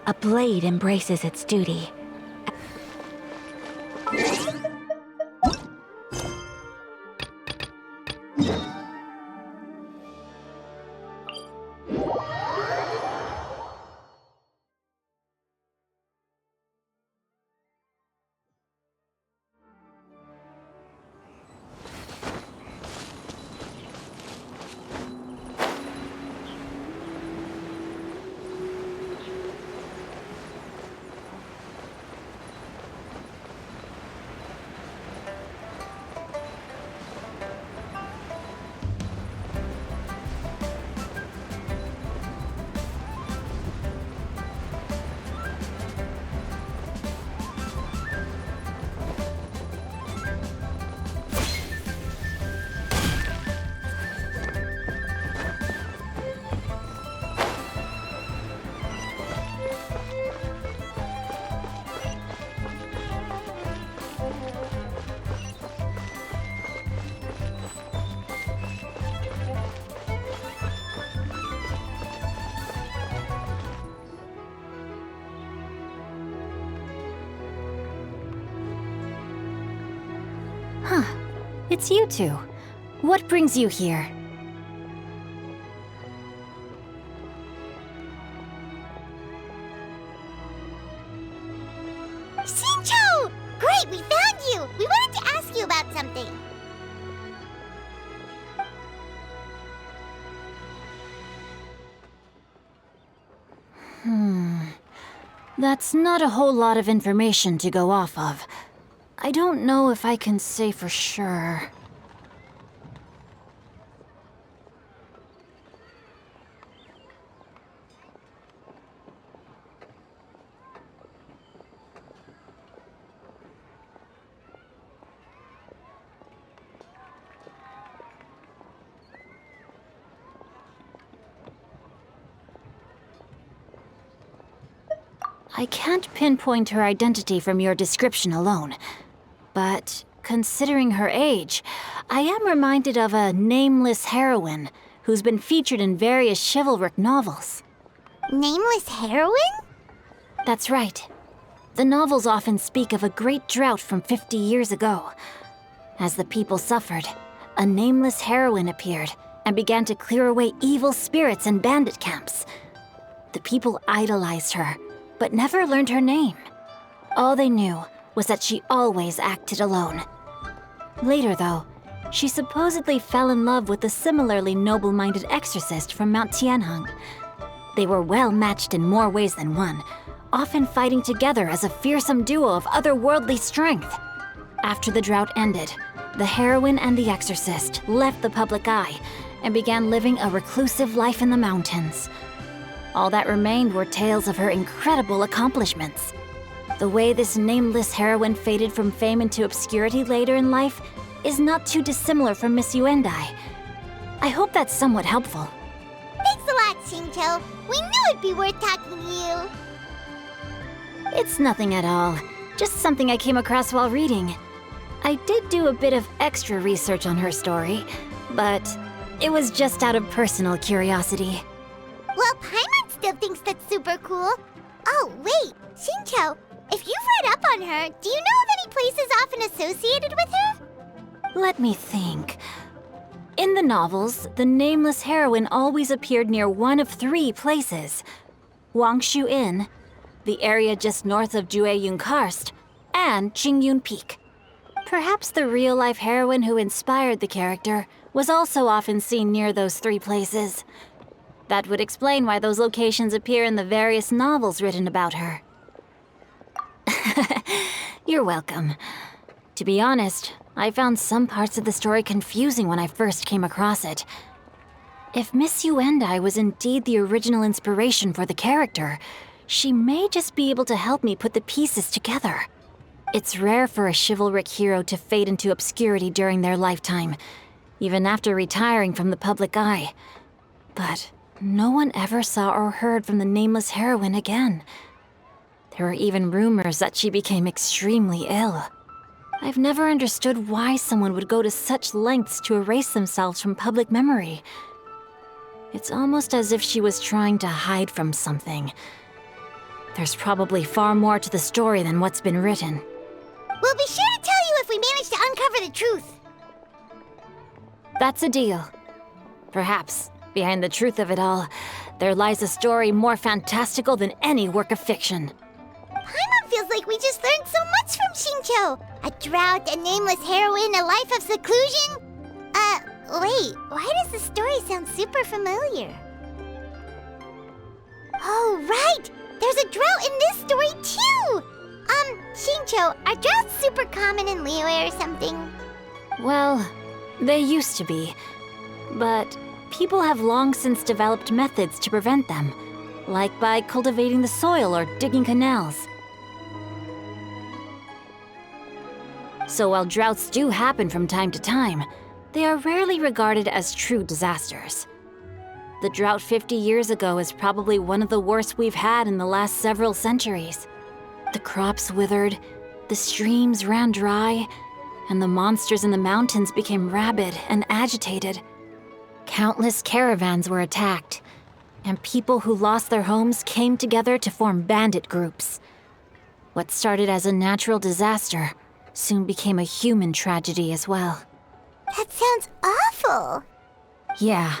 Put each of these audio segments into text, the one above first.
A blade embraces its duty. Huh. It's you two. What brings you here? Shincho! Great, we found you! We wanted to ask you about something. That's not a whole lot of information to go off of. I don't know if I can say for sure. I can't pinpoint her identity from your description alone. But considering her age, I am reminded of a nameless heroine who's been featured in various chivalric novels. Nameless heroine? That's right. The novels often speak of a great drought from 50 years ago. As the people suffered, a nameless heroine appeared and began to clear away evil spirits in bandit camps. The people idolized her, but never learned her name. All they knew was that she always acted alone. Later, though, she supposedly fell in love with a similarly noble-minded exorcist from Mount Tianheng. They were well matched in more ways than one, often fighting together as a fearsome duo of otherworldly strength. After the drought ended, the heroine and the exorcist left the public eye and began living a reclusive life in the mountains. All that remained were tales of her incredible accomplishments. The way this nameless heroine faded from fame into obscurity later in life is not too dissimilar from Miss Yuendai. I hope that's somewhat helpful. Thanks a lot, Shincho. We knew it'd be worth talking to you. It's nothing at all. Just something I came across while reading. I did do a bit of extra research on her story, but it was just out of personal curiosity. Well, Paimon still thinks that's super cool. Oh, wait, Shincho, if you've read up on her, do you know of any places often associated with her? Let me think. In the novels, the nameless heroine always appeared near one of three places: Wangshu Inn, the area just north of Jueyun Karst, and Qingyun Peak. Perhaps the real-life heroine who inspired the character was also often seen near those three places. That would explain why those locations appear in the various novels written about her. You're welcome. To be honest, I found some parts of the story confusing when I first came across it. If Miss Yuendai was indeed the original inspiration for the character, she may just be able to help me put the pieces together. It's rare for a chivalric hero to fade into obscurity during their lifetime, even after retiring from the public eye. But no one ever saw or heard from the nameless heroine again. There were even rumors that she became extremely ill. I've never understood why someone would go to such lengths to erase themselves from public memory. It's almost as if she was trying to hide from something. There's probably far more to the story than what's been written. We'll be sure to tell you if we manage to uncover the truth. That's a deal. Perhaps, behind the truth of it all, there lies a story more fantastical than any work of fiction. Paimon feels like we just learned so much from Xingqiu. A drought, a nameless heroine, a life of seclusion. Wait, why does the story sound super familiar? Oh, right! There's a drought in this story, too! Xingqiu, are droughts super common in Liyue or something? Well, they used to be. But people have long since developed methods to prevent them, like by cultivating the soil or digging canals. So while droughts do happen from time to time, they are rarely regarded as true disasters. The drought 50 years ago is probably one of the worst we've had in the last several centuries. The crops withered, the streams ran dry, and the monsters in the mountains became rabid and agitated. Countless caravans were attacked, and people who lost their homes came together to form bandit groups. What started as a natural disaster soon became a human tragedy as well. That sounds awful. Yeah,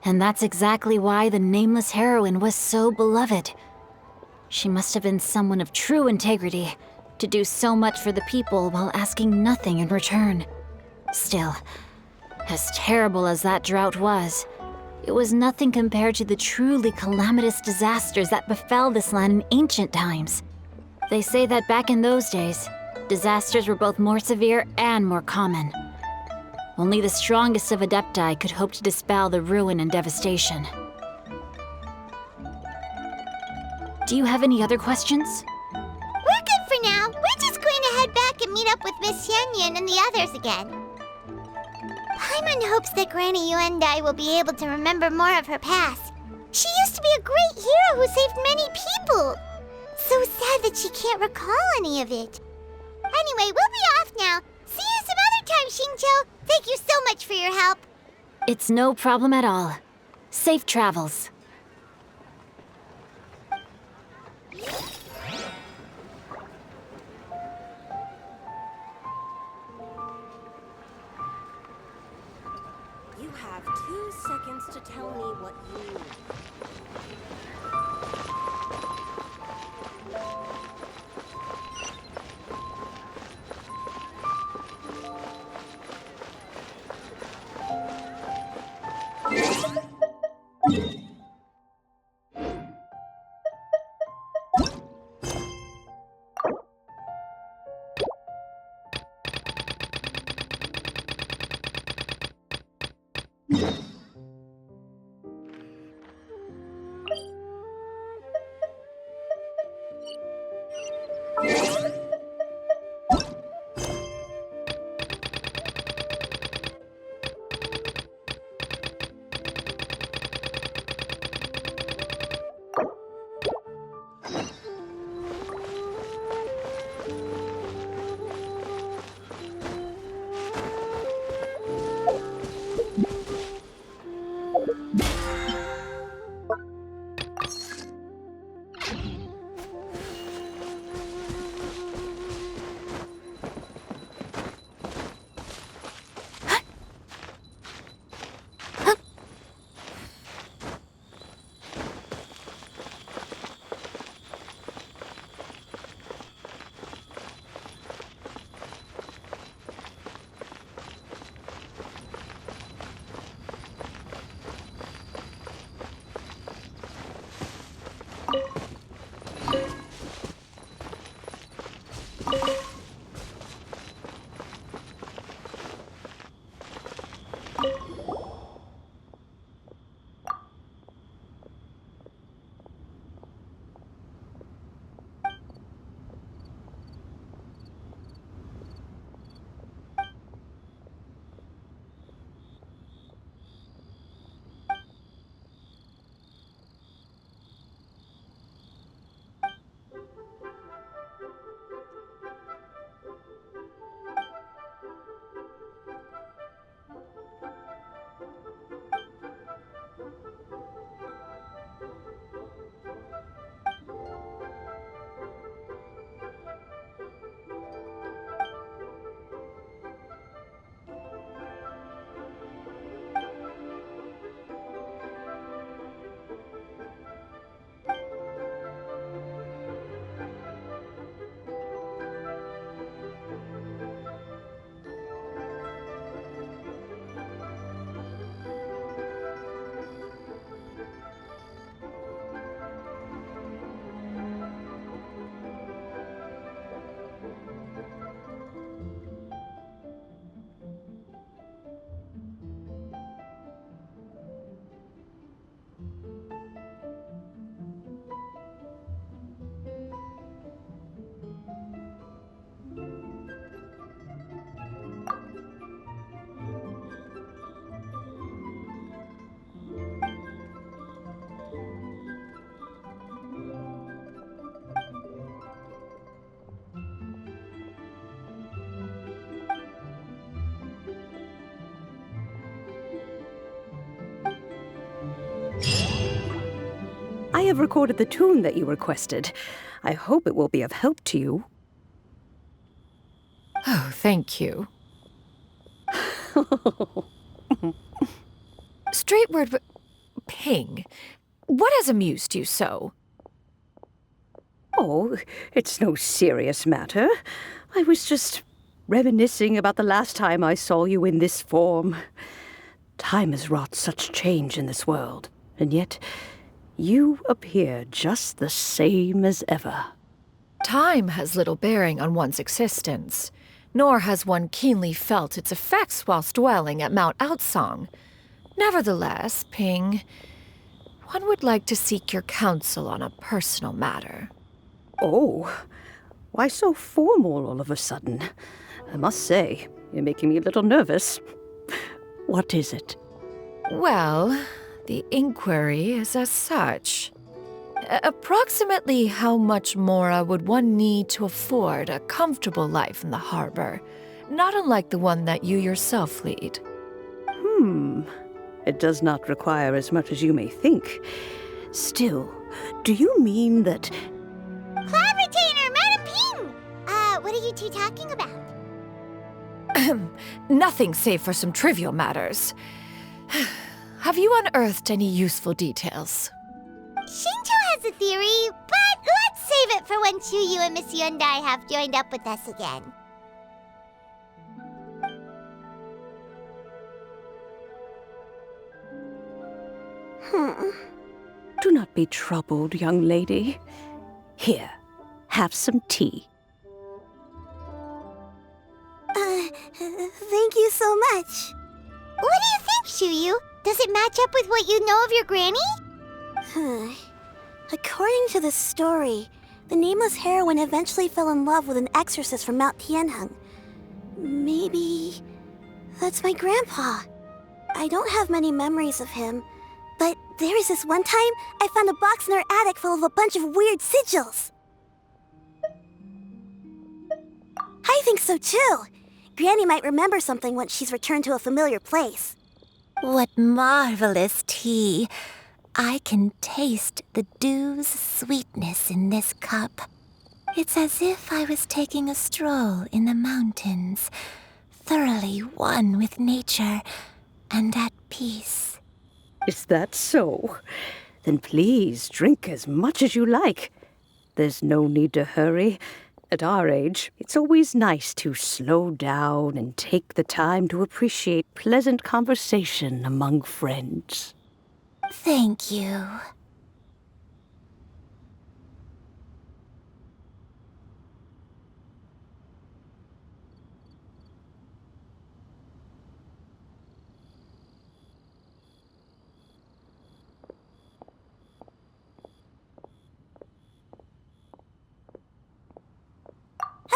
and that's exactly why the nameless heroine was so beloved. She must have been someone of true integrity, to do so much for the people while asking nothing in return. Still, as terrible as that drought was, it was nothing compared to the truly calamitous disasters that befell this land in ancient times. They say that back in those days, disasters were both more severe and more common. Only the strongest of Adepti could hope to dispel the ruin and devastation. Do you have any other questions? We're good for now. We're just going to head back and meet up with Miss Xianyan and the others again. Paimon hopes that Granny Yuendai will be able to remember more of her past. She used to be a great hero who saved many people. So sad that she can't recall any of it. Anyway, we'll be off now. See you some other time, Xingqiu. Thank you so much for your help. It's no problem at all. Safe travels. You have 2 seconds to tell me what you... have recorded the tune that you requested. I hope it will be of help to you. Oh, thank you. Straightward, Ping, what has amused you so? Oh, it's no serious matter. I was just reminiscing about the last time I saw you in this form. Time has wrought such change in this world, and yet you appear just the same as ever. Time has little bearing on one's existence, nor has one keenly felt its effects whilst dwelling at Mount Outsong. Nevertheless, Ping, one would like to seek your counsel on a personal matter. Oh, why so formal all of a sudden? I must say, you're making me a little nervous. What is it? Well, the inquiry is as such. Approximately how much more would one need to afford a comfortable life in the harbor, not unlike the one that you yourself lead? It does not require as much as you may think. Still, do you mean that... Cloud Retainer, Madam Ping! What are you two talking about? Nothing save for some trivial matters. Have you unearthed any useful details? Shinto has a theory, but let's save it for when Chuyu and Miss Yundai have joined up with us again. Do not be troubled, young lady. Here, have some tea. Thank you so much. What do you think, Chuyu? Does it match up with what you know of your granny? According to the story, the nameless heroine eventually fell in love with an exorcist from Mount Tianheng. Maybe that's my grandpa. I don't have many memories of him, but there was this one time I found a box in our attic full of a bunch of weird sigils. I think so too. Granny might remember something once she's returned to a familiar place. What marvelous tea. I can taste the dew's sweetness in this cup. It's as if I was taking a stroll in the mountains, thoroughly one with nature and at peace. Is that so? Then please drink as much as you like. There's no need to hurry. At our age, it's always nice to slow down and take the time to appreciate pleasant conversation among friends. Thank you.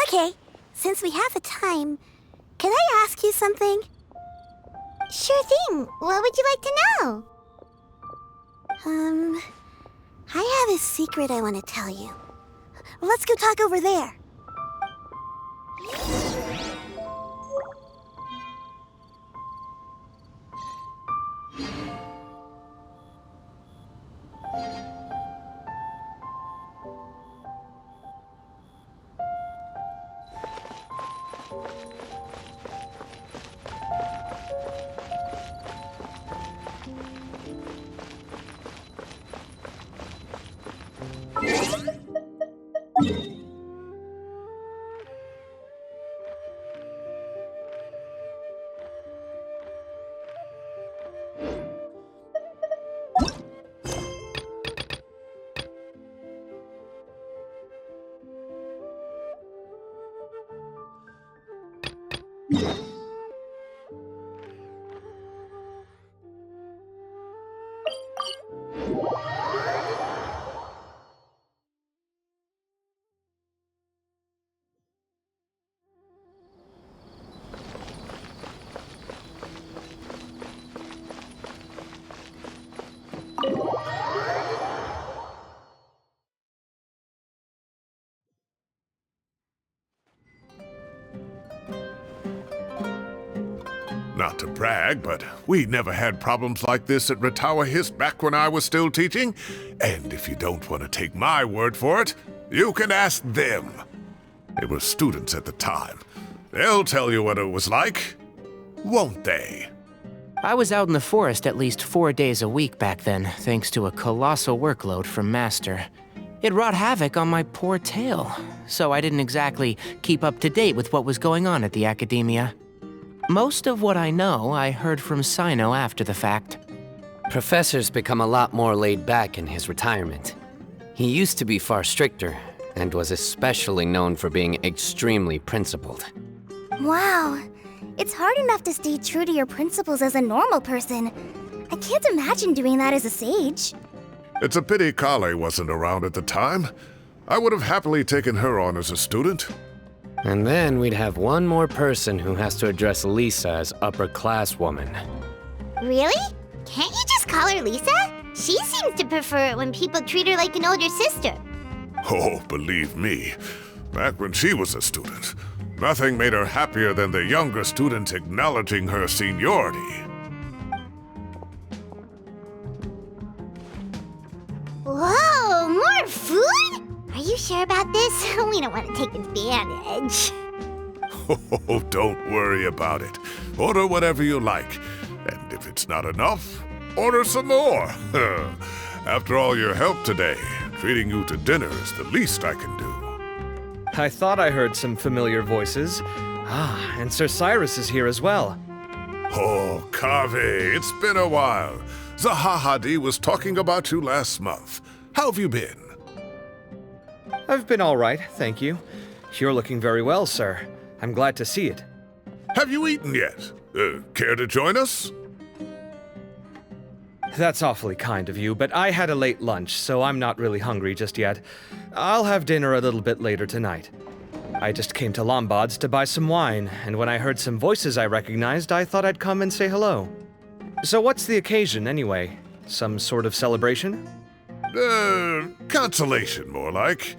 Okay, since we have the time, can I ask you something? Sure thing. What would you like to know? I have a secret I want to tell you. Let's go talk over there. Not to brag, but we never had problems like this at Retawa Hiss back when I was still teaching. And if you don't want to take my word for it, you can ask them. They were students at the time. They'll tell you what it was like, won't they? I was out in the forest at least 4 days a week back then, thanks to a colossal workload from Master. It wrought havoc on my poor tail, so I didn't exactly keep up to date with what was going on at the academia. Most of what I know, I heard from Sino after the fact. Professor's become a lot more laid back in his retirement. He used to be far stricter, and was especially known for being extremely principled. Wow. It's hard enough to stay true to your principles as a normal person. I can't imagine doing that as a sage. It's a pity Kale wasn't around at the time. I would have happily taken her on as a student. And then we'd have one more person who has to address Lisa as upper-class woman. Really? Can't you just call her Lisa? She seems to prefer it when people treat her like an older sister. Oh, believe me, back when she was a student, nothing made her happier than the younger students acknowledging her seniority. Whoa, more food? Are you sure about this? We don't want to take advantage. Oh, don't worry about it. Order whatever you like. And if it's not enough, order some more. After all your help today, treating you to dinner is the least I can do. I thought I heard some familiar voices. Ah, and Sir Cyrus is here as well. Oh, Kave, it's been a while. Zahahadi was talking about you last month. How have you been? I've been all right, thank you. You're looking very well, sir. I'm glad to see it. Have you eaten yet? Care to join us? That's awfully kind of you, but I had a late lunch, so I'm not really hungry just yet. I'll have dinner a little bit later tonight. I just came to Lombard's to buy some wine, and when I heard some voices I recognized, I thought I'd come and say hello. So what's the occasion, anyway? Some sort of celebration? Consolation, more like.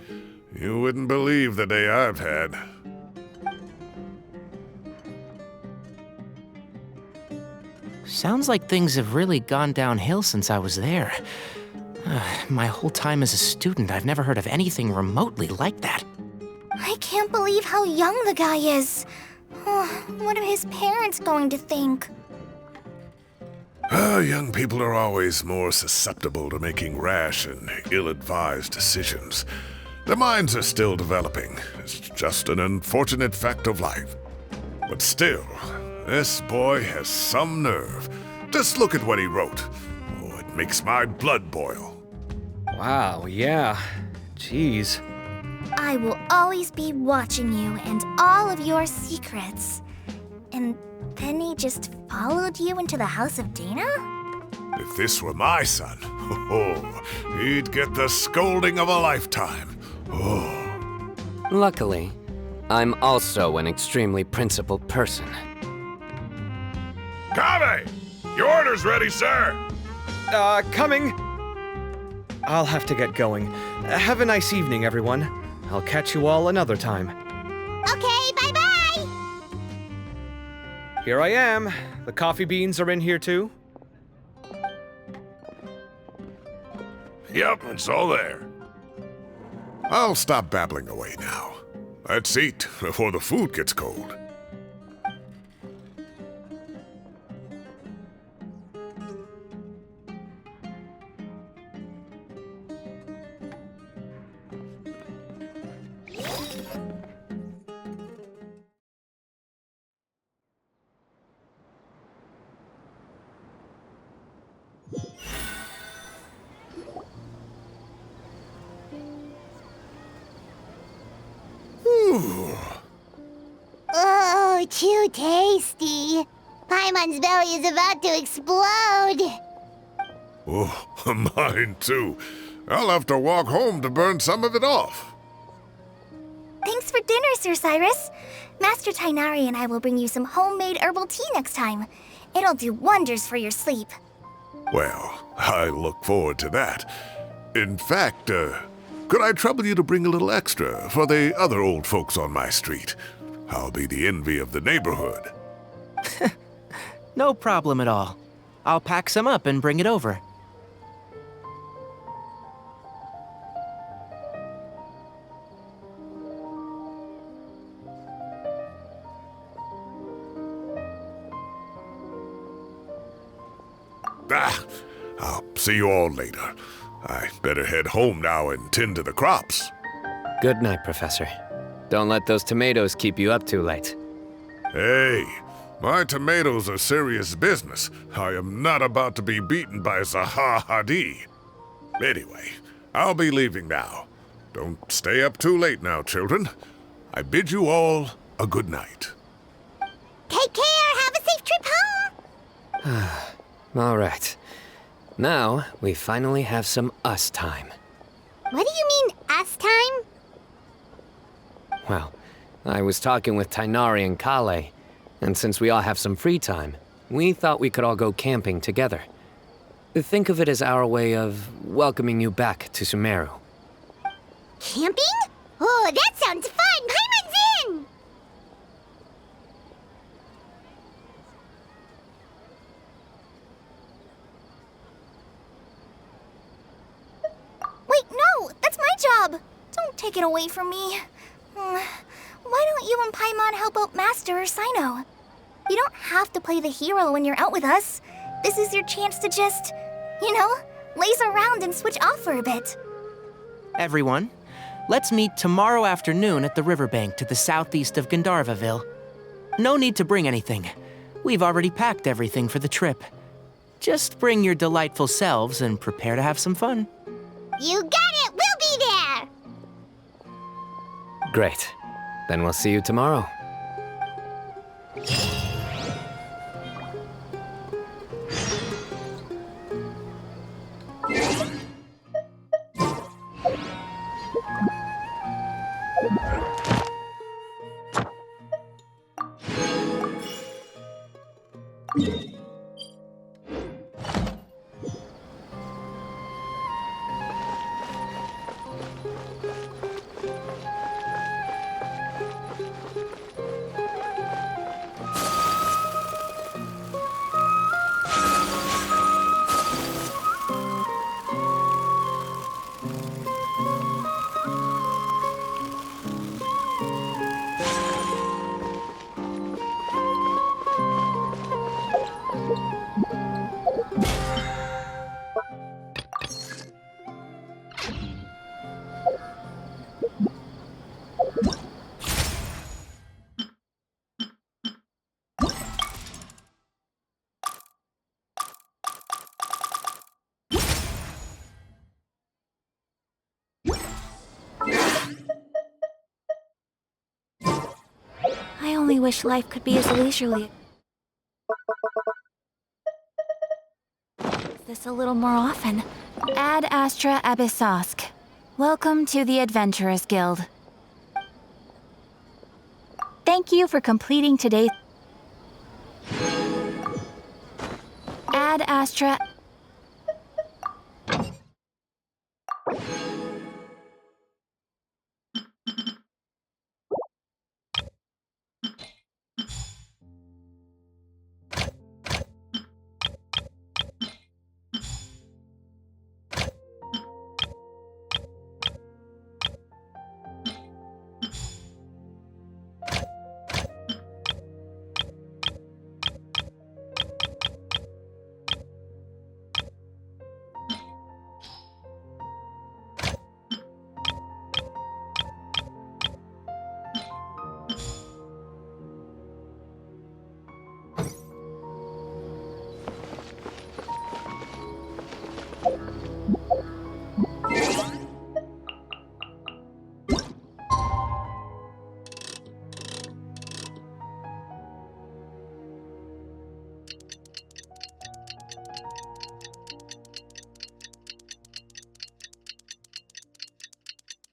You wouldn't believe the day I've had. Sounds like things have really gone downhill since I was there. My whole time as a student, I've never heard of anything remotely like that. I can't believe how young the guy is. What are his parents going to think? Young people are always more susceptible to making rash and ill-advised decisions. Their minds are still developing. It's just an unfortunate fact of life. But still, this boy has some nerve. Just look at what he wrote. Oh, it makes my blood boil. Wow, yeah. Jeez. I will always be watching you and all of your secrets. And then he just followed you into the house of Dana? If this were my son, he'd get the scolding of a lifetime. Oh. Luckily, I'm also an extremely principled person. Kave! Your order's ready, sir! Coming! I'll have to get going. Have a nice evening, everyone. I'll catch you all another time. Okay, bye-bye! Here I am. The coffee beans are in here too. Yep, it's all there. I'll stop babbling away now. Let's eat before the food gets cold. Oh, too tasty. Paimon's belly is about to explode. Oh, mine too. I'll have to walk home to burn some of it off. Thanks for dinner, Sir Cyrus. Master Tainari and I will bring you some homemade herbal tea next time. It'll do wonders for your sleep. Well, I look forward to that. In fact, could I trouble you to bring a little extra for the other old folks on my street? I'll be the envy of the neighborhood. No problem at all. I'll pack some up and bring it over. I'll see you all later. I better head home now and tend to the crops. Good night, Professor. Don't let those tomatoes keep you up too late. Hey, my tomatoes are serious business. I am not about to be beaten by Zaha Hadid. Anyway, I'll be leaving now. Don't stay up too late now, children. I bid you all a good night. Take care. Have a safe trip home. All right. Now, we finally have some us time. What do you mean, us time? Well, I was talking with Tainari and Kale, and since we all have some free time, we thought we could all go camping together. Think of it as our way of welcoming you back to Sumeru. Camping? Oh, that sounds fun! Paimon's in! Wait, no! That's my job! Don't take it away from me. Why don't you and Paimon help out Master or Sino? You don't have to play the hero when you're out with us. This is your chance to just, laze around and switch off for a bit. Everyone, let's meet tomorrow afternoon at the riverbank to the southeast of Gandharvaville. No need to bring anything. We've already packed everything for the trip. Just bring your delightful selves and prepare to have some fun. You got it! We'll be there! Great. Then we'll see you tomorrow. I only wish life could be as leisurely. This a little more often. Ad Astra Abyssosk. Welcome to the Adventurers Guild. Thank you for completing today's Ad Astra.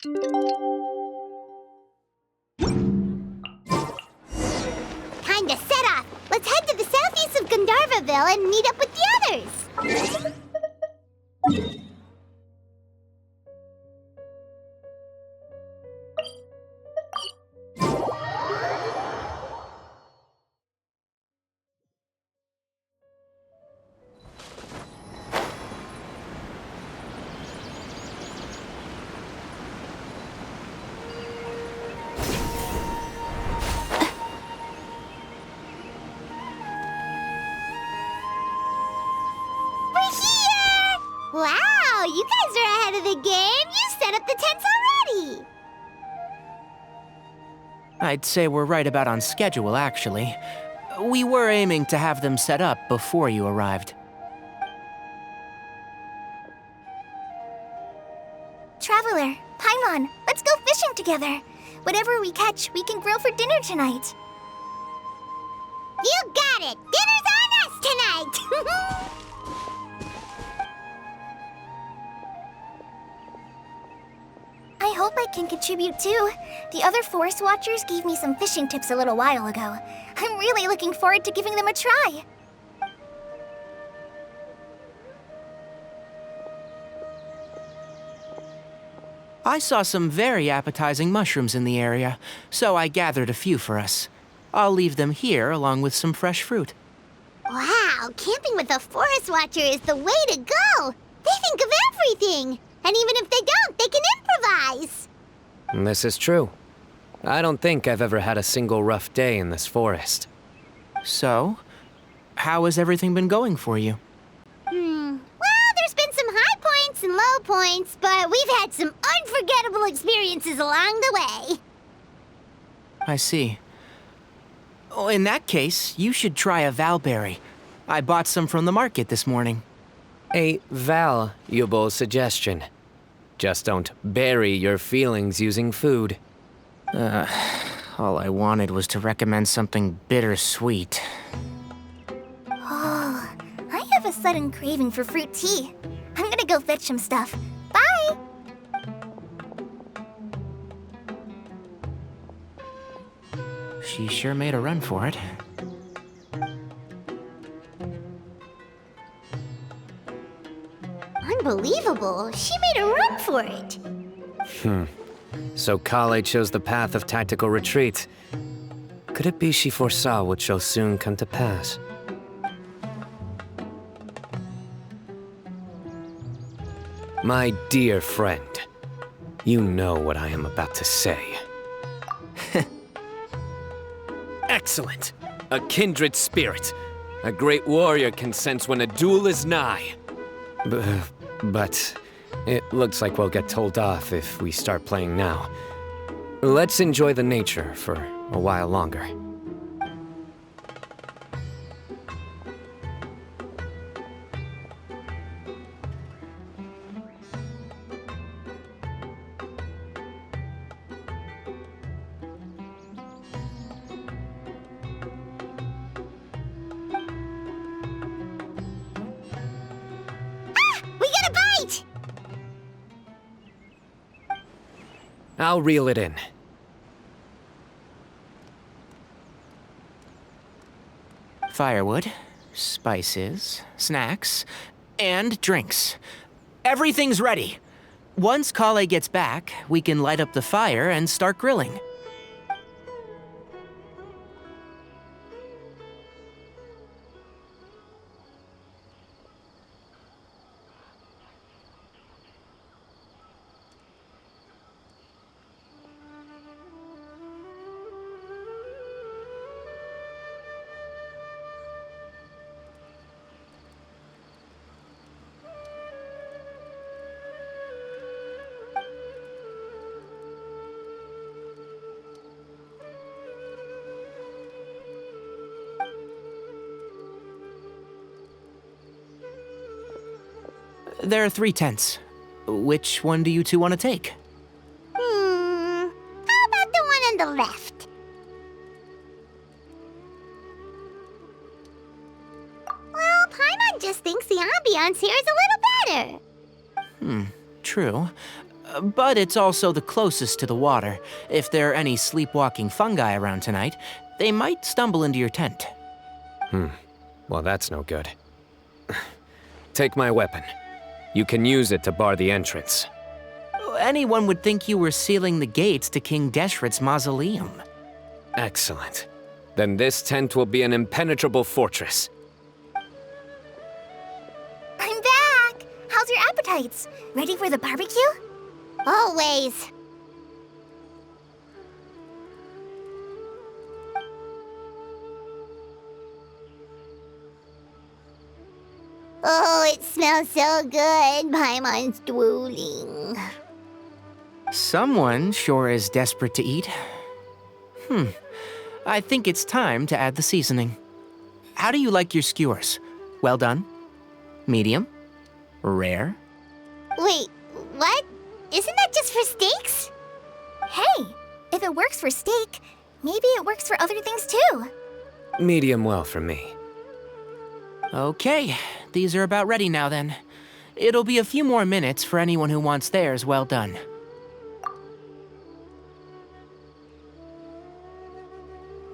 Time to set off! Let's head to the southeast of Gandharvaville and meet up with the others! up the tents already! I'd say we're right about on schedule, actually. We were aiming to have them set up before you arrived. Traveler, Paimon, let's go fishing together. Whatever we catch, we can grill for dinner tonight. You got it! Dinner's on us tonight! I hope I can contribute too. The other Forest Watchers gave me some fishing tips a little while ago. I'm really looking forward to giving them a try. I saw some very appetizing mushrooms in the area, so I gathered a few for us. I'll leave them here along with some fresh fruit. Wow, camping with a Forest Watcher is the way to go! They think of everything! And even if they don't, they can improvise! This is true. I don't think I've ever had a single rough day in this forest. So, how has everything been going for you? Well, there's been some high points and low points, but we've had some unforgettable experiences along the way. I see. Oh, in that case, you should try a valberry. I bought some from the market this morning. A valuable suggestion. Just don't bury your feelings using food. All I wanted was to recommend something bittersweet. Oh, I have a sudden craving for fruit tea. I'm gonna go fetch some stuff. Bye! She sure made a run for it. Unbelievable. She made a run for it. So Kale chose the path of tactical retreat. Could it be she foresaw what shall soon come to pass? My dear friend, you know what I am about to say. Excellent! A kindred spirit. A great warrior can sense when a duel is nigh. But it looks like we'll get told off if we start playing now. Let's enjoy the nature for a while longer. We got a bite! I'll reel it in. Firewood, spices, snacks, and drinks. Everything's ready. Once Kale gets back, we can light up the fire and start grilling. There are 3 tents. Which one do you two want to take? How about the one on the left? Well, Paimon just thinks the ambiance here is a little better. True. But it's also the closest to the water. If there are any sleepwalking fungi around tonight, they might stumble into your tent. Well, that's no good. Take my weapon. You can use it to bar the entrance. Anyone would think you were sealing the gates to King Deshret's mausoleum. Excellent. Then this tent will be an impenetrable fortress. I'm back! How's your appetites? Ready for the barbecue? Always. Oh, it smells so good. Paimon's drooling. Someone sure is desperate to eat. I think it's time to add the seasoning. How do you like your skewers? Well done? Medium? Rare? Wait, what? Isn't that just for steaks? Hey, if it works for steak, maybe it works for other things too. Medium well for me. Okay, these are about ready now then. It'll be a few more minutes for anyone who wants theirs well done.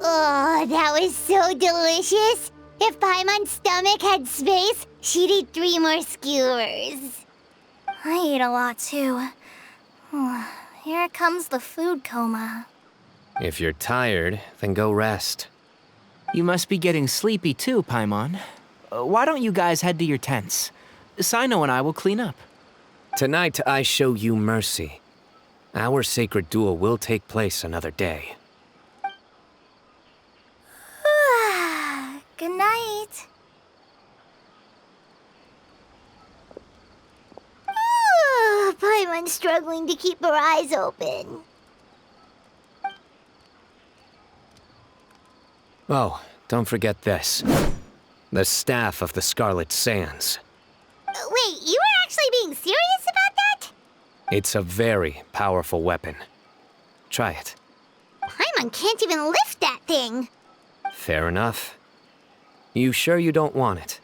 Oh, that was so delicious. If Paimon's stomach had space, she'd eat 3 more skewers. I ate a lot too. Here comes the food coma. If you're tired, then go rest. You must be getting sleepy too, Paimon. Why don't you guys head to your tents? Sino and I will clean up. Tonight I show you mercy. Our sacred duel will take place another day. Good night. Paimon's struggling to keep her eyes open. Oh, don't forget this. The Staff of the Scarlet Sands. Wait, you were actually being serious about that? It's a very powerful weapon. Try it. Paimon can't even lift that thing. Fair enough. You sure you don't want it?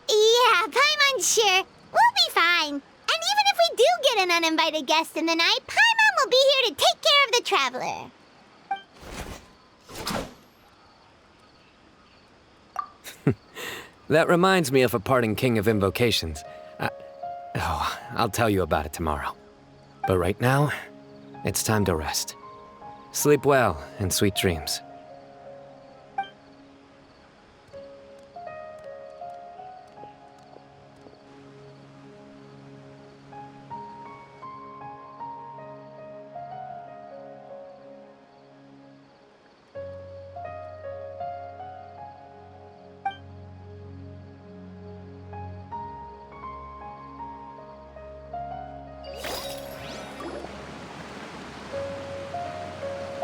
Yeah, Paimon's sure. We'll be fine. And even if we do get an uninvited guest in the night, Paimon will be here to take care of the traveler. That reminds me of a parting king of invocations. I'll tell you about it tomorrow. But right now, it's time to rest. Sleep well and sweet dreams.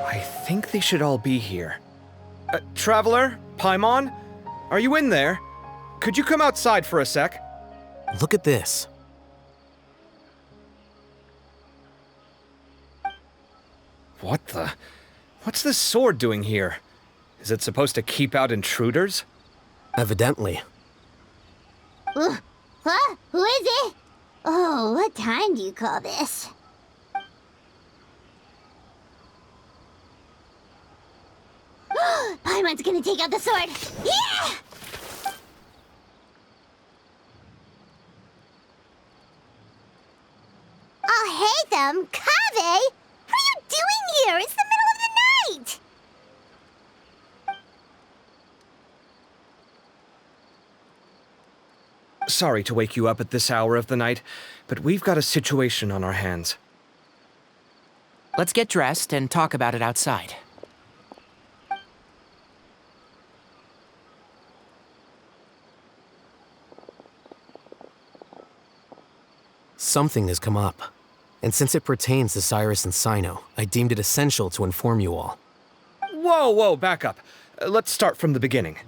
I think they should all be here. Traveler? Paimon? Are you in there? Could you come outside for a sec? Look at this. What the? What's this sword doing here? Is it supposed to keep out intruders? Evidently. Huh? Who is it? Oh, what time do you call this? Paimon's gonna take out the sword. Yeah! Oh, hey them, Kaveh! What are you doing here? It's the middle of the night! Sorry to wake you up at this hour of the night, but we've got a situation on our hands. Let's get dressed and talk about it outside. Something has come up, and since it pertains to Cyrus and Sino, I deemed it essential to inform you all. Whoa, back up. Let's start from the beginning.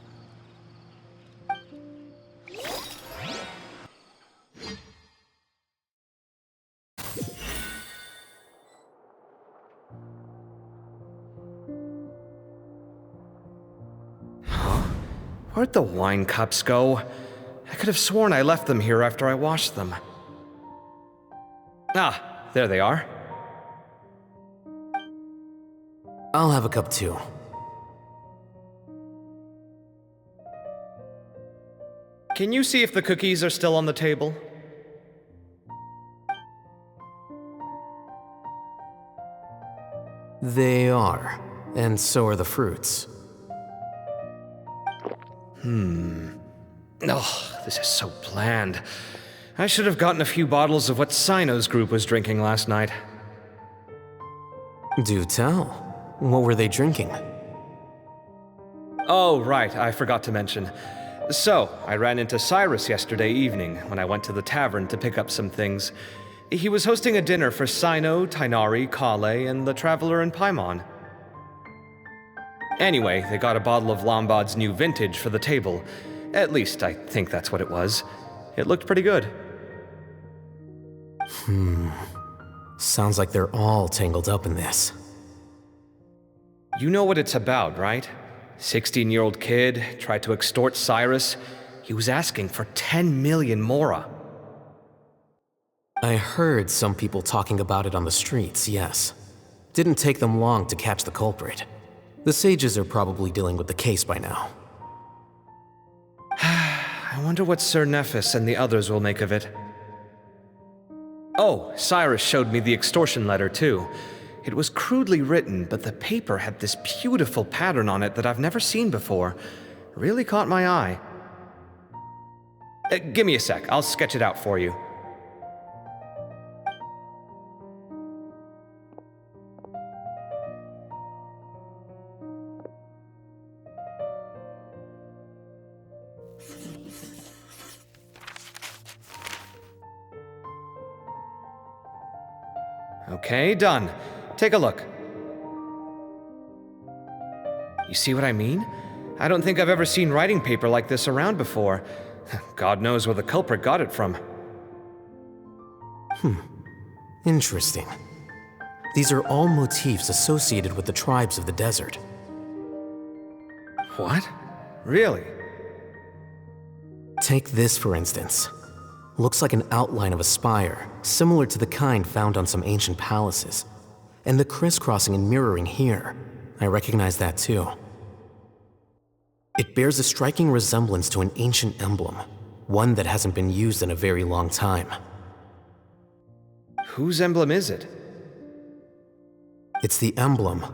Where'd the wine cups go? I could have sworn I left them here after I washed them. Ah, there they are. I'll have a cup too. Can you see if the cookies are still on the table? They are, and so are the fruits. Oh, this is so bland. I should have gotten a few bottles of what Sino's group was drinking last night. Do tell. What were they drinking? Oh, right, I forgot to mention. So, I ran into Cyrus yesterday evening when I went to the tavern to pick up some things. He was hosting a dinner for Cyno, Tighnari, Kale, and the Traveler and Paimon. Anyway, they got a bottle of Lombard's new vintage for the table. At least, I think that's what it was. It looked pretty good. Sounds like they're all tangled up in this. You know what it's about, right? 16-year-old kid tried to extort Cyrus. He was asking for 10 million mora. I heard some people talking about it on the streets, yes. Didn't take them long to catch the culprit. The sages are probably dealing with the case by now. I wonder what Sir Nephis and the others will make of it. Oh, Cyrus showed me the extortion letter, too. It was crudely written, but the paper had this beautiful pattern on it that I've never seen before. Really caught my eye. Give me a sec, I'll sketch it out for you. Okay, done. Take a look. You see what I mean? I don't think I've ever seen writing paper like this around before. God knows where the culprit got it from. Interesting. These are all motifs associated with the tribes of the desert. What? Really? Take this, for instance. Looks like an outline of a spire, similar to the kind found on some ancient palaces. And the crisscrossing and mirroring here, I recognize that too. It bears a striking resemblance to an ancient emblem, one that hasn't been used in a very long time. Whose emblem is it? It's the emblem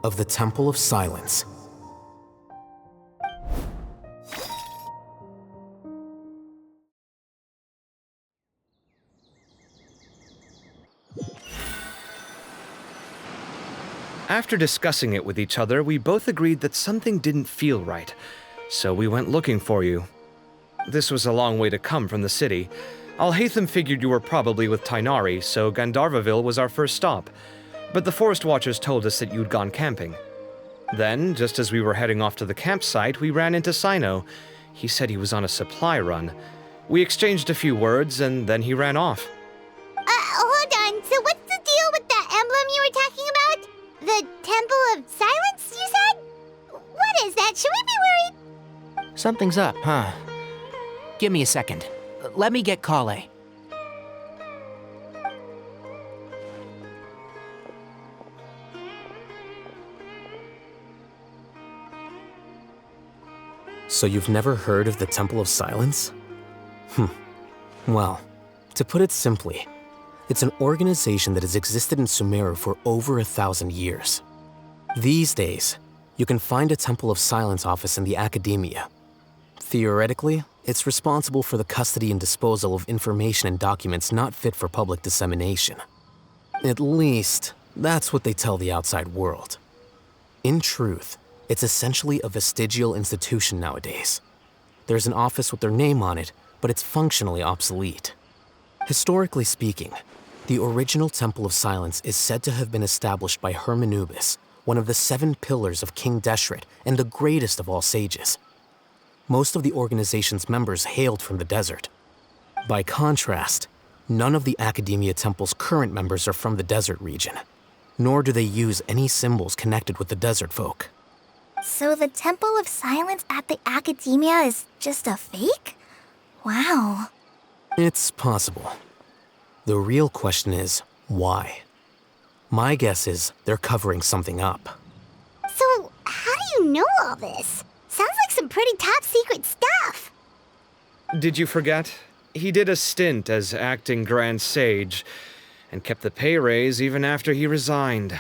of the Temple of Silence. After discussing it with each other, we both agreed that something didn't feel right, so we went looking for you. This was a long way to come from the city. Alhaitham figured you were probably with Tighnari, so Gandharvaville was our first stop. But the Forest Watchers told us that you'd gone camping. Then, just as we were heading off to the campsite, we ran into Cyno. He said he was on a supply run. We exchanged a few words, and then he ran off. Hold on. So what's the deal with that emblem you were talking about? The Temple of Silence, you said? What is that? Should we be worried? Something's up, huh? Give me a second. Let me get Kale. So you've never heard of the Temple of Silence? Well, to put it simply, it's an organization that has existed in Sumeru for over 1,000 years. These days, you can find a Temple of Silence office in the academia. Theoretically, it's responsible for the custody and disposal of information and documents not fit for public dissemination. At least, that's what they tell the outside world. In truth, it's essentially a vestigial institution nowadays. There's an office with their name on it, but it's functionally obsolete. Historically speaking, the original Temple of Silence is said to have been established by Hermanubis, one of the 7 pillars of King Deshret and the greatest of all sages. Most of the organization's members hailed from the desert. By contrast, none of the Academia Temple's current members are from the desert region, nor do they use any symbols connected with the desert folk. So the Temple of Silence at the Academia is just a fake? Wow. It's possible. The real question is, why? My guess is they're covering something up. So, how do you know all this? Sounds like some pretty top-secret stuff. Did you forget? He did a stint as acting Grand Sage, and kept the pay raise even after he resigned.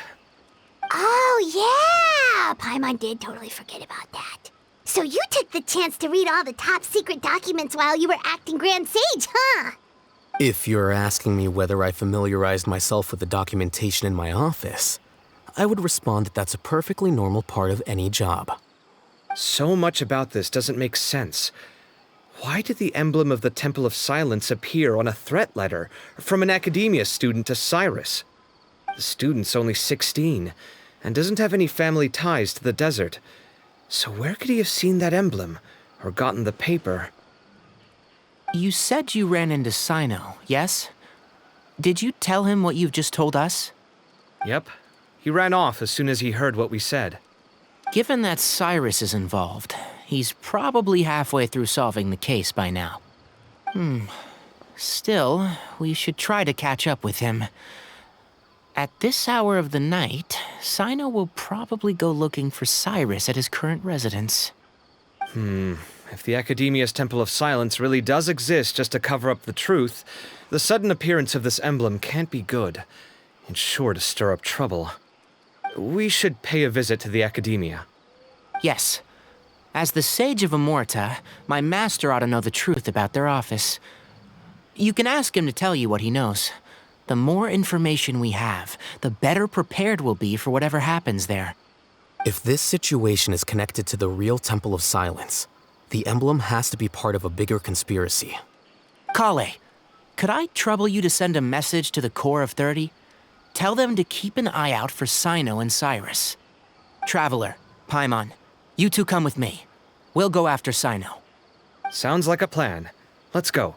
Oh, yeah! Paimon did totally forget about that. So you took the chance to read all the top-secret documents while you were acting Grand Sage, huh? If you're asking me whether I familiarized myself with the documentation in my office, I would respond that that's a perfectly normal part of any job. So much about this doesn't make sense. Why did the emblem of the Temple of Silence appear on a threat letter from an academia student to Cyrus? The student's only 16 and doesn't have any family ties to the desert. So where could he have seen that emblem or gotten the paper? You said you ran into Sino, yes? Did you tell him what you've just told us? Yep. He ran off as soon as he heard what we said. Given that Cyrus is involved, he's probably halfway through solving the case by now. Still, we should try to catch up with him. At this hour of the night, Sino will probably go looking for Cyrus at his current residence. If the Academia's Temple of Silence really does exist just to cover up the truth, the sudden appearance of this emblem can't be good. It's sure to stir up trouble. We should pay a visit to the Academia. Yes. As the Sage of Amorta, my master ought to know the truth about their office. You can ask him to tell you what he knows. The more information we have, the better prepared we'll be for whatever happens there. If this situation is connected to the real Temple of Silence, the emblem has to be part of a bigger conspiracy. Kale, could I trouble you to send a message to the Core of 30? Tell them to keep an eye out for Sino and Cyrus. Traveler, Paimon, you two come with me. We'll go after Sino. Sounds like a plan. Let's go.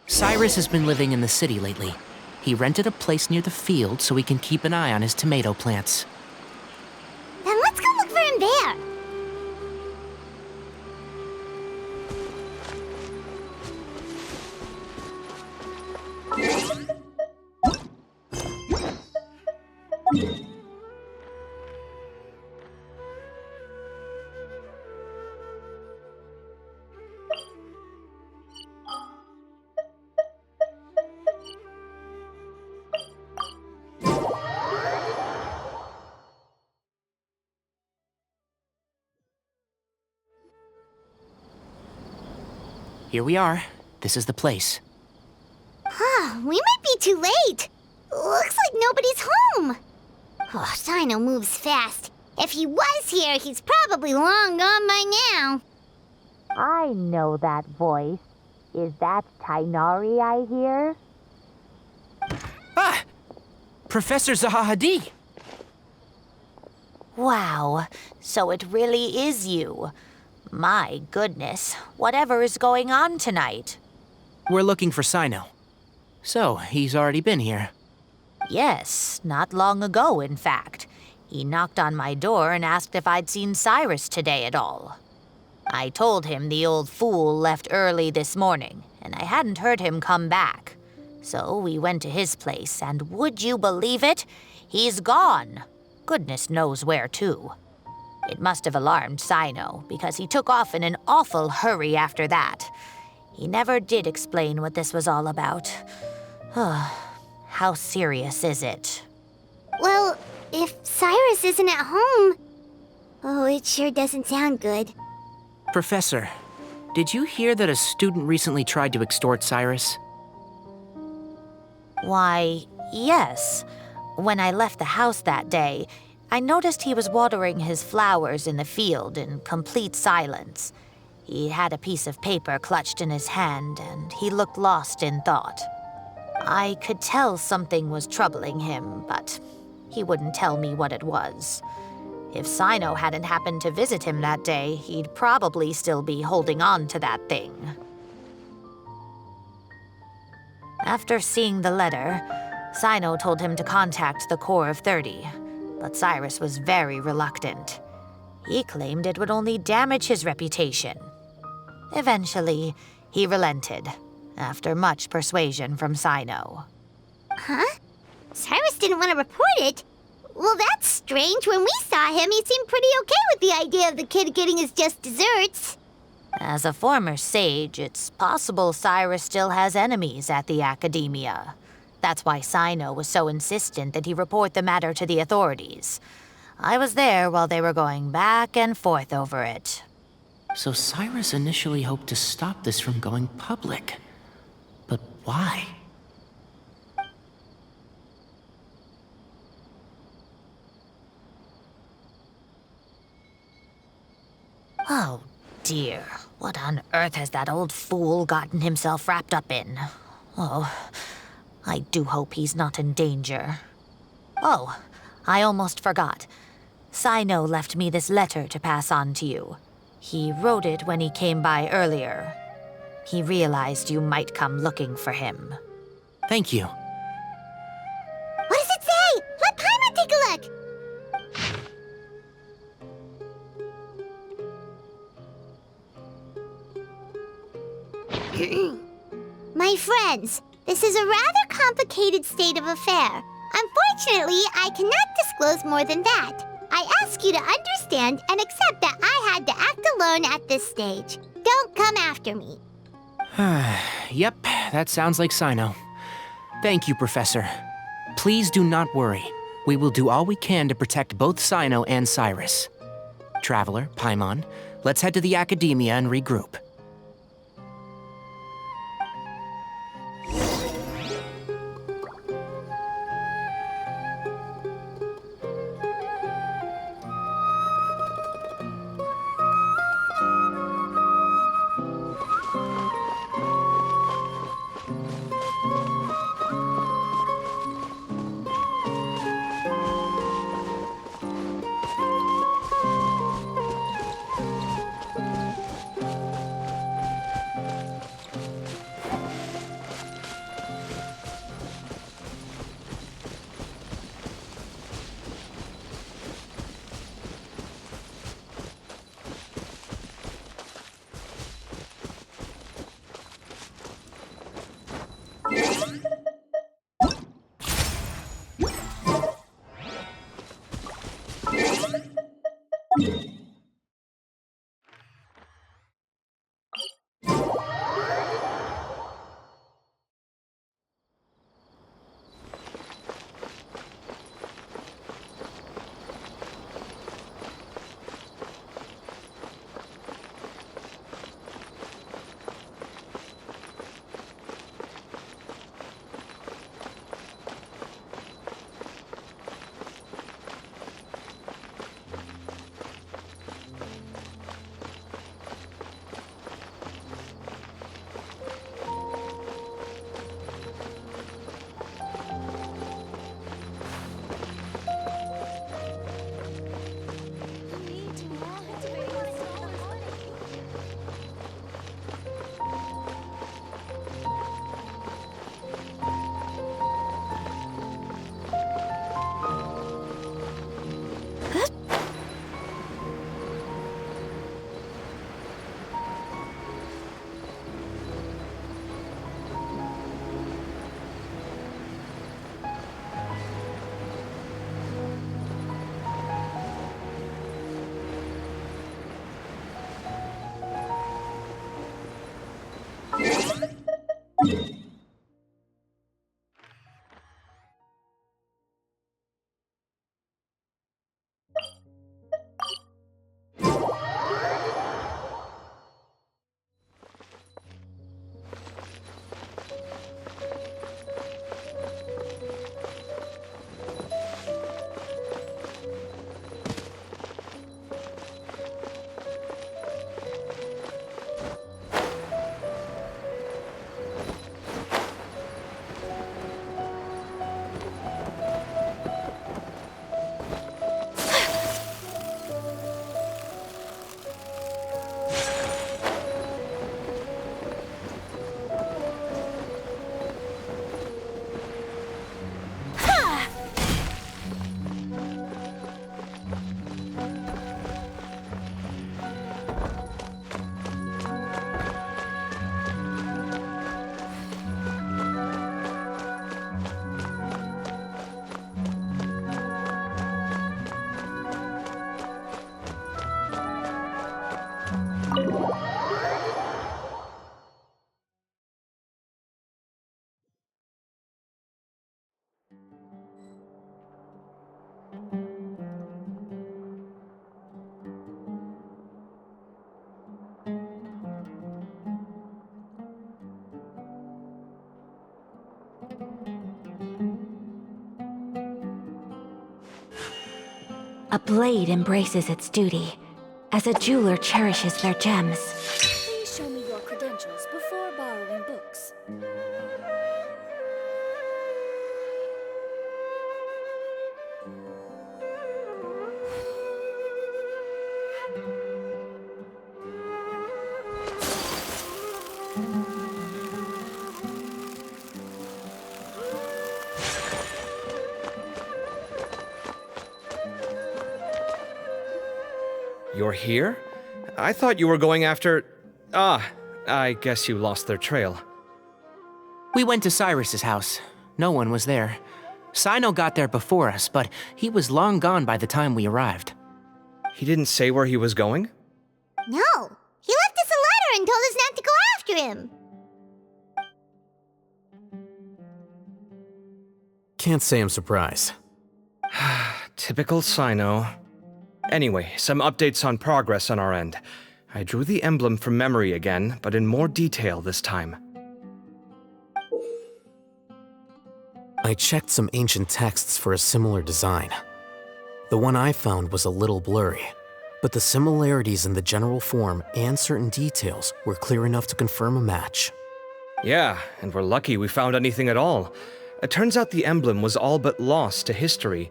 Cyrus has been living in the city lately. He rented a place near the field so he can keep an eye on his tomato plants. Then let's go look for him there. Here we are. This is the place. We might be too late. Looks like nobody's home. Oh, Sino moves fast. If he was here, he's probably long gone by now. I know that voice. Is that Tainari I hear? Ah! Professor Zahahadi! Wow, so it really is you. My goodness, whatever is going on tonight? We're looking for Sino. So, he's already been here. Yes, not long ago, in fact. He knocked on my door and asked if I'd seen Cyrus today at all. I told him the old fool left early this morning, and I hadn't heard him come back. So we went to his place, and would you believe it? He's gone. Goodness knows where to. It must have alarmed Sino, because he took off in an awful hurry after that. He never did explain what this was all about. How serious is it? Well, if Cyrus isn't at home... Oh, it sure doesn't sound good. Professor, did you hear that a student recently tried to extort Cyrus? Why, yes. When I left the house that day, I noticed he was watering his flowers in the field in complete silence. He had a piece of paper clutched in his hand, and he looked lost in thought. I could tell something was troubling him, but he wouldn't tell me what it was. If Sino hadn't happened to visit him that day, he'd probably still be holding on to that thing. After seeing the letter, Sino told him to contact the Core of 30, but Cyrus was very reluctant. He claimed it would only damage his reputation. Eventually, he relented, after much persuasion from Sino. Huh? Cyrus didn't want to report it? Well, that's strange. When we saw him, he seemed pretty okay with the idea of the kid getting his just desserts. As a former sage, it's possible Cyrus still has enemies at the Academia. That's why Sino was so insistent that he report the matter to the authorities. I was there while they were going back and forth over it. So Cyrus initially hoped to stop this from going public. But why? Oh, dear. What on earth has that old fool gotten himself wrapped up in? Oh, I do hope he's not in danger. Oh, I almost forgot. Sino left me this letter to pass on to you. He wrote it when he came by earlier. He realized you might come looking for him. Thank you. What does it say? Let Paimon take a look! My friends, this is a rather complicated state of affair. Unfortunately, I cannot disclose more than that. I ask you to understand and accept that I had to act alone at this stage. Don't come after me. Yep, that sounds like Sino. Thank you, Professor. Please do not worry. We will do all we can to protect both Sino and Cyrus. Traveler, Paimon, let's head to the Academia and regroup. A blade embraces its duty. as a jeweler cherishes their gems. Please show me your credentials before borrowing books. You're here? I thought you were going after... I guess you lost their trail. We went to Cyrus's house. No one was there. Sino got there before us, but he was long gone by the time we arrived. He didn't say where he was going? No, he left us a letter and told us not to go after him. Can't say I'm surprised. Typical Sino. Anyway, some updates on progress on our end. I drew the emblem from memory again, but in more detail this time. I checked some ancient texts for a similar design. The one I found was a little blurry, but the similarities in the general form and certain details were clear enough to confirm a match. Yeah, and we're lucky we found anything at all. It turns out the emblem was all but lost to history.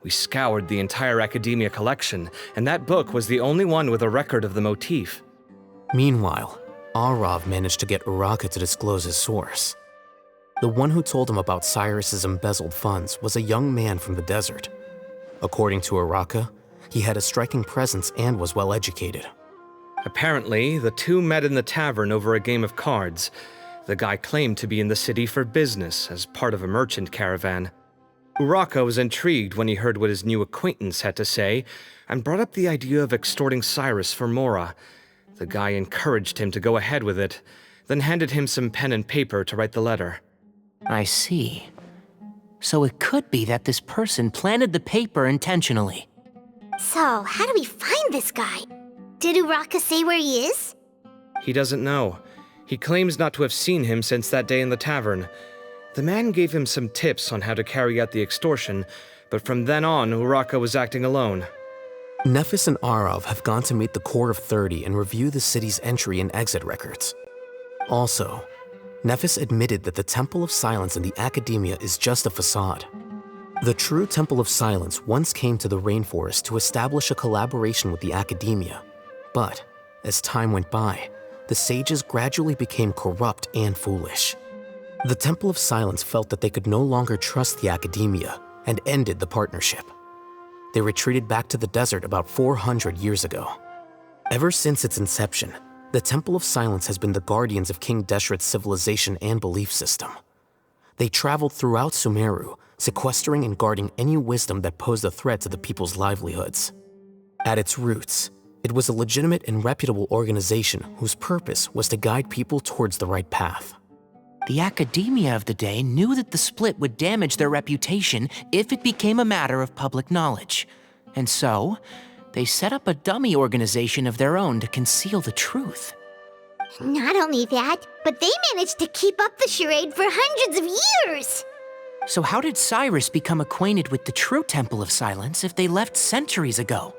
We scoured the entire Academia collection, and that book was the only one with a record of the motif. Meanwhile, Arav managed to get Uraka to disclose his source. The one who told him about Cyrus's embezzled funds was a young man from the desert. According to Uraka, he had a striking presence and was well educated. Apparently, the two met in the tavern over a game of cards. The guy claimed to be in the city for business as part of a merchant caravan. Uraka was intrigued when he heard what his new acquaintance had to say, and brought up the idea of extorting Cyrus for Mora. The guy encouraged him to go ahead with it, then handed him some pen and paper to write the letter. I see. So it could be that this person planted the paper intentionally. So, how do we find this guy? Did Uraka say where he is? He doesn't know. He claims not to have seen him since that day in the tavern. The man gave him some tips on how to carry out the extortion, but from then on, Uraka was acting alone. Nephis and Arav have gone to meet the Core of 30 and review the city's entry and exit records. Also, Nephis admitted that the Temple of Silence in the Academia is just a facade. The true Temple of Silence once came to the rainforest to establish a collaboration with the Academia, but as time went by, the sages gradually became corrupt and foolish. The Temple of Silence felt that they could no longer trust the Academia and ended the partnership. They retreated back to the desert about 400 years ago. Ever since its inception, the Temple of Silence has been the guardians of King Deshret's civilization and belief system. They traveled throughout Sumeru, sequestering and guarding any wisdom that posed a threat to the people's livelihoods. At its roots, it was a legitimate and reputable organization whose purpose was to guide people towards the right path. The Academia of the day knew that the split would damage their reputation if it became a matter of public knowledge. And so, they set up a dummy organization of their own to conceal the truth. Not only that, but they managed to keep up the charade for hundreds of years! So how did Cyrus become acquainted with the true Temple of Silence if they left centuries ago?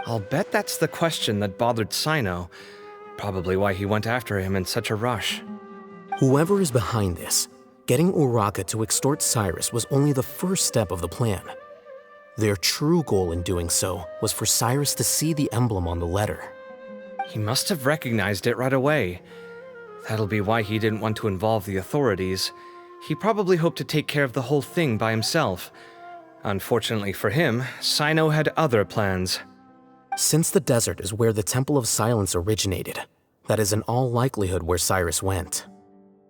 I'll bet that's the question that bothered Sino. Probably why he went after him in such a rush. Whoever is behind this, getting Uraka to extort Cyrus was only the first step of the plan. Their true goal in doing so was for Cyrus to see the emblem on the letter. He must have recognized it right away. That'll be why he didn't want to involve the authorities. He probably hoped to take care of the whole thing by himself. Unfortunately for him, Sino had other plans. Since the desert is where the Temple of Silence originated, that is in all likelihood where Cyrus went.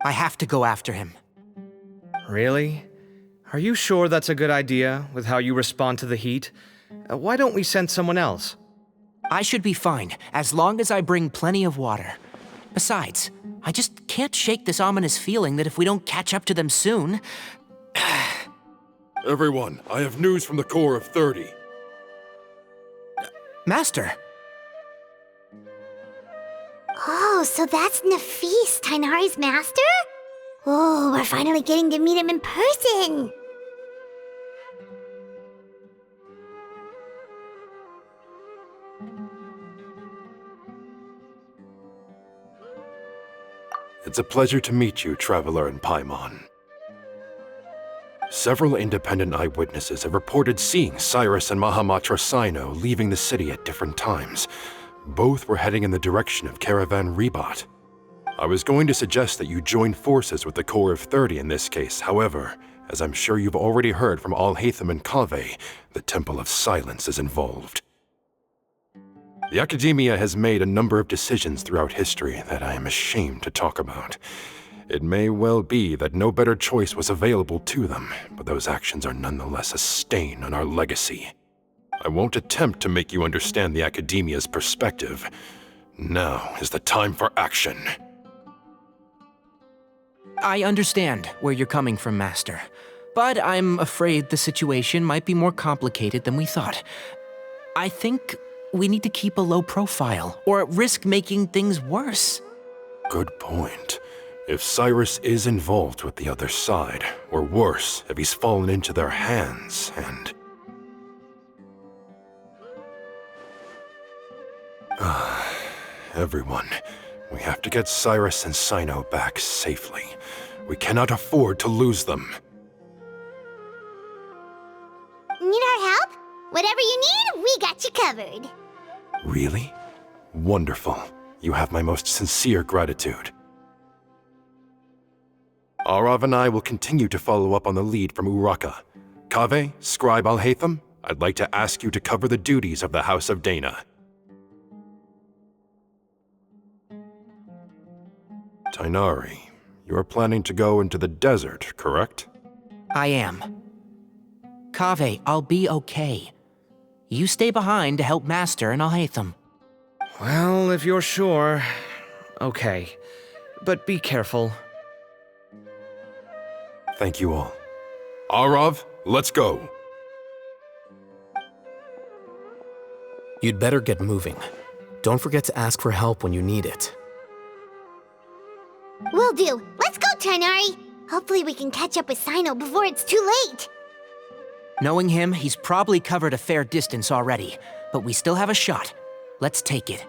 I have to go after him. Really? Are you sure that's a good idea, with how you respond to the heat? Why don't we send someone else? I should be fine, as long as I bring plenty of water. Besides, I just can't shake this ominous feeling that if we don't catch up to them soon... Everyone, I have news from the Core of 30. Master! Oh, so that's Nafis, Tainari's master? Oh, we're finally getting to meet him in person! It's a pleasure to meet you, Traveler in Paimon. Several independent eyewitnesses have reported seeing Cyrus and Mahamatra Sino leaving the city at different times. Both were heading in the direction of Caravan Rebat. I was going to suggest that you join forces with the Corps of 30 in this case. However, as I'm sure you've already heard from Alhaitham and Kaveh, the Temple of Silence is involved. The Academia has made a number of decisions throughout history that I am ashamed to talk about. It may well be that no better choice was available to them, but those actions are nonetheless a stain on our legacy. I won't attempt to make you understand the Academia's perspective. Now is the time for action. I understand where you're coming from, Master. But I'm afraid the situation might be more complicated than we thought. I think we need to keep a low profile, or risk making things worse. Good point. If Cyrus is involved with the other side, or worse, if he's fallen into their hands, and... Everyone, we have to get Cyrus and Sino back safely. We cannot afford to lose them. Need our help? Whatever you need, we got you covered. Really? Wonderful. You have my most sincere gratitude. Arav and I will continue to follow up on the lead from Uraka. Kaveh, Scribe Alhaitham, I'd like to ask you to cover the duties of the House of Dana. Tighnari, you are planning to go into the desert, correct? I am. Kaveh, I'll be okay. You stay behind to help Master and Alhaitham. Well, if you're sure... Okay. But be careful. Thank you all. Arav, let's go! You'd better get moving. Don't forget to ask for help when you need it. Will do. Let's go, Tighnari. Hopefully we can catch up with Sino before it's too late. Knowing him, he's probably covered a fair distance already, but we still have a shot. Let's take it.